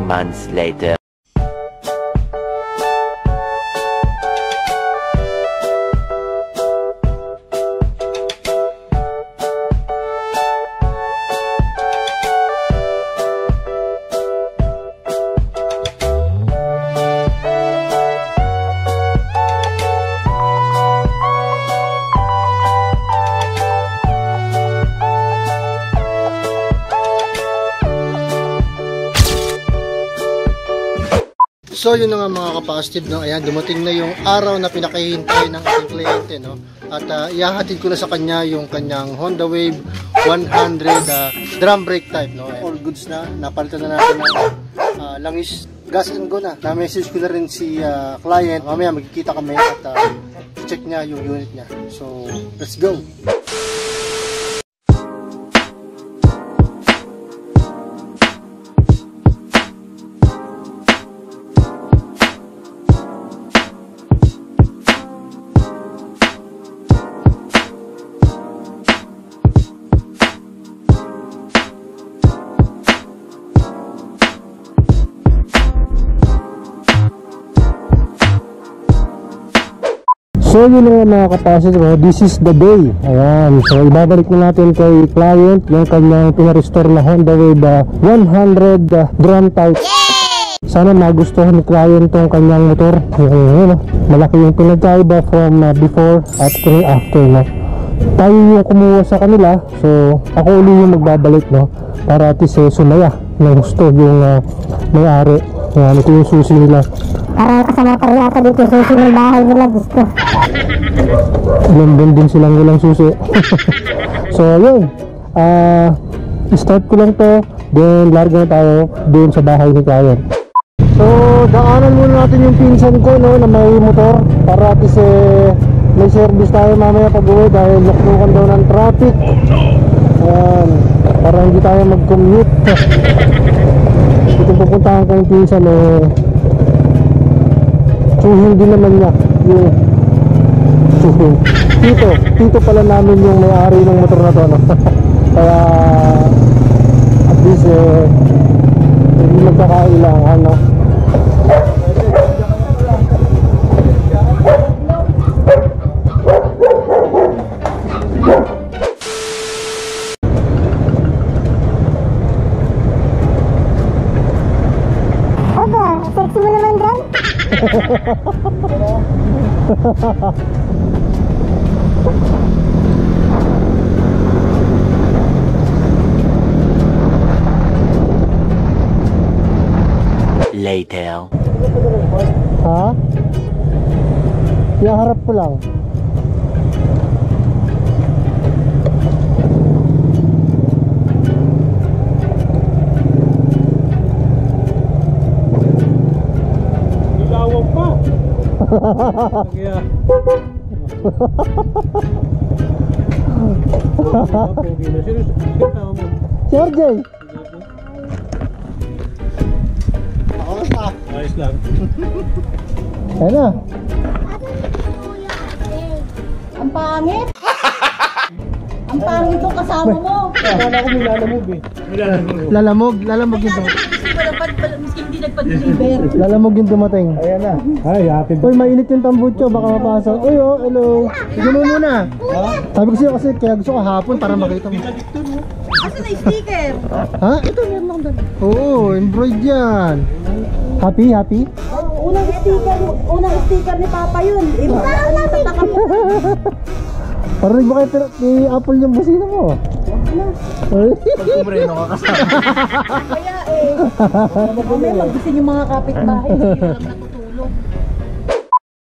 months later. So yun na nga mga kapastid, no? Ayan, dumating na yung araw na pinakahihintay ng ating kliyente, no? At ihahatid ko na sa kanya yung kanyang Honda Wave 100 drum brake type, no? All goods na, napalitan na natin ng langis, gas and go na. Na-message ko na rin si client, mamaya magkikita kami at check niya yung unit niya. So let's go! So yun na mga kapasok, this is the day. Ayan, so ibabalik na natin kay client yung kanyang pinarestore na Honda Wave 100 drum type. Sana magustuhan ni client tong kanyang motor. Yun, malaki yung pinagkaiba from before at after, no? Tayo yung kumuha sa kanila, so ako uli yung magbabalik, no? Para at least sumaya na gusto yung may-ari. Ayan, ito yung susi nila. Para kasama pa rin ako dito susi ng bahay nila, gusto. Lambon din silang walang susi. So yun, start ko lang to, then larga na tayo doon sa bahay ni client. So daanan muna natin yung pinsan ko, no, na may motor para at least may service tayo mamaya pag uwi dahil luklukan daw ng traffic. Ayan, para hindi tayo mag-commute. Ito pupuntahan ko yung pinsan, tsuhin din naman niya yung tsuhin. Tito pala namin yung may-ari ng motor na to, no? Kaya at least hindi magkakailangan, no? Sexy mo naman dyan. Later. Ha? Iharap ko lang. Kaya RJ, ayos lang. ayan na. Ang pangit. Ang pangit itong kasama mo. Akala ko may lalamog eh. Lalamog yung Miskin hindi nagpa-deliver. lalamog yung dumating. Ayan na. Ay, happy. Uy, mainit yung tambucho, baka mapasok. Uy, oh, hello. Sige mo muna. Sabi ko sa'yo kasi kaya gusto ko hapon para makita mo. Asa na yung sticker? Ha? Ito, meron akong dala. Oo, embroid yan. Happy? Unang sticker ni Papa yun. Tataka mo. Parinig ba kayo ni Apple yung busina mo? Pagkumreno ka kasama. Kaya mamaya magbisin yung mga kapitbahay. Hindi lang natutulog.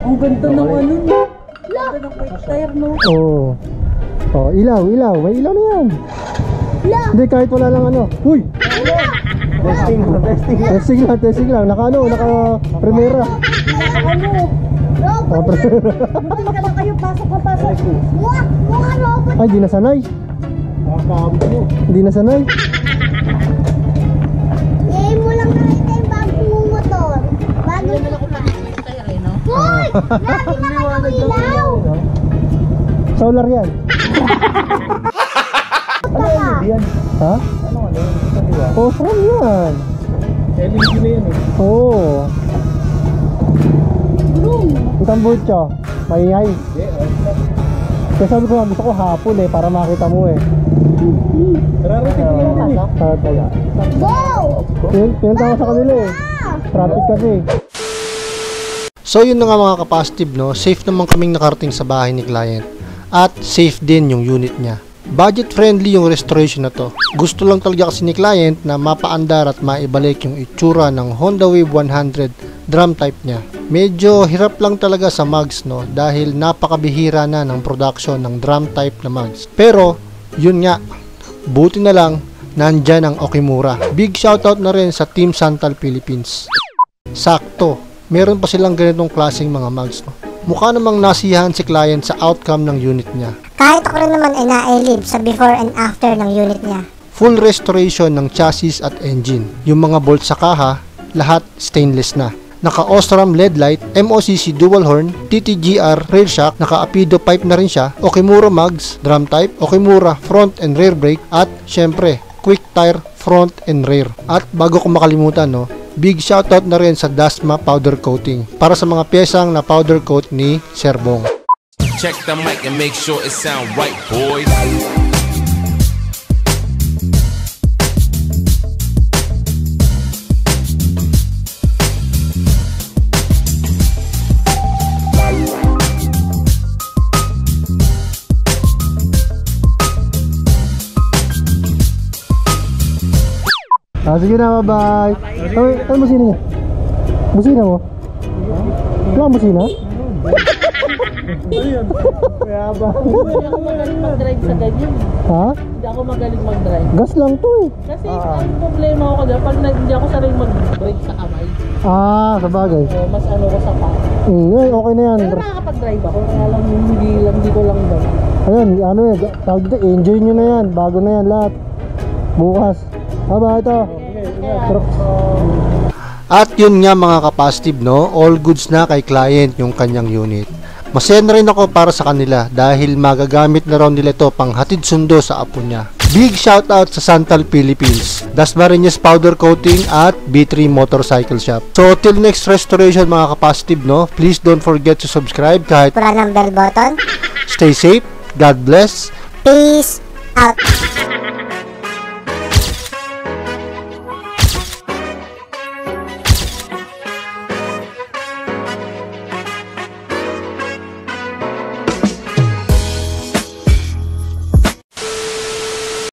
Ang ganda ng ano no? Ganda ng quick tire no? Oo. Oh, ilaw. May ilaw na yan. Hindi, kahit wala lang ano. Uy! Testing lang. Naka-primera. Robot yan! Buti ka lang kayo, pasok. Mukha robot! Ay, di nasanay. Hindi nasanay. Yayin mo lang nakita yung bagong mong motor. Bago na lang kung quick tire eh, no? Hoy! Lagi naman ang ilaw! Solar yan. Ano yan? Ha? Ano yan? Oh, saan yan? LED na yun eh. Oo. Isang butcho. Maingay. Kaya sabi ko nga, gusto ko hapon eh, para makita mo eh. Nararating ko lang din eh. Pinunta ko sa kanila eh. Traffic kasi. So yun na nga mga kapositive, no? Safe naman kaming nakarating sa bahay ni client. At safe din yung unit niya. Budget friendly yung restoration na to. Gusto lang talaga kasi ni client na mapaandar at maibalik yung itsura ng Honda Wave 100 drum type niya. Medyo hirap lang talaga sa mugs, no? Dahil napakabihira na ng production ng drum type na mugs. Pero yun nga, buti na lang nandyan ang Okimura. Big shoutout na rin sa Team Santal Philippines. Sakto, meron pa silang ganitong klaseng mga mugs, no? Mukha namang nasiyahan si client sa outcome ng unit niya. Kahit ako rin naman ay na-live sa before and after ng unit niya. Full restoration ng chassis at engine. Yung mga bolt sa kaha, lahat stainless na. Naka-Osram LED light, MOCC dual horn, TTGR rear shock, naka-Apido pipe na rin siya, Okimura mugs, drum type, Okimura front and rear brake, at syempre, quick tire front and rear. At bago ko makalimutan, no, big shoutout na rin sa Dasma powder coating para sa mga pyesang na powder coat ni Sir Bong. Check the mic and make sure it sound right, boys. Sige na, bye-bye. Ano busina niya? Busina mo? Wala kang busina? Kaya ba? Hindi ako magaling mag-drive sa ganyan. Ha? Hindi ako magaling mag-drive. Gas lang to eh. Kasi ang problema ko dyan, pag hindi ako sanay mag-brake sa kamay, Sabagay. mas ano ko sa paa. Okay na yan. Pero nakakapag-drive ako, kaya lang hindi ko lang daw. Ayun, ano eh, tawag dito, enjoy nyo na yan. Bago na yan lahat. Bukas. Bye-bye ito. At yun nga mga kapositive, no, all goods na kay client yung kanyang unit. Masaya na rin ako para sa kanila dahil magagamit na raw nila ito pang hatid sundo sa apo niya. Big shoutout sa Santal Philippines, Dasmariñas Powder Coating at B3 Motorcycle Shop. So till next restoration mga kapositive, no, please don't forget to subscribe kahit Wala ng bell button. stay safe, God bless. Peace out.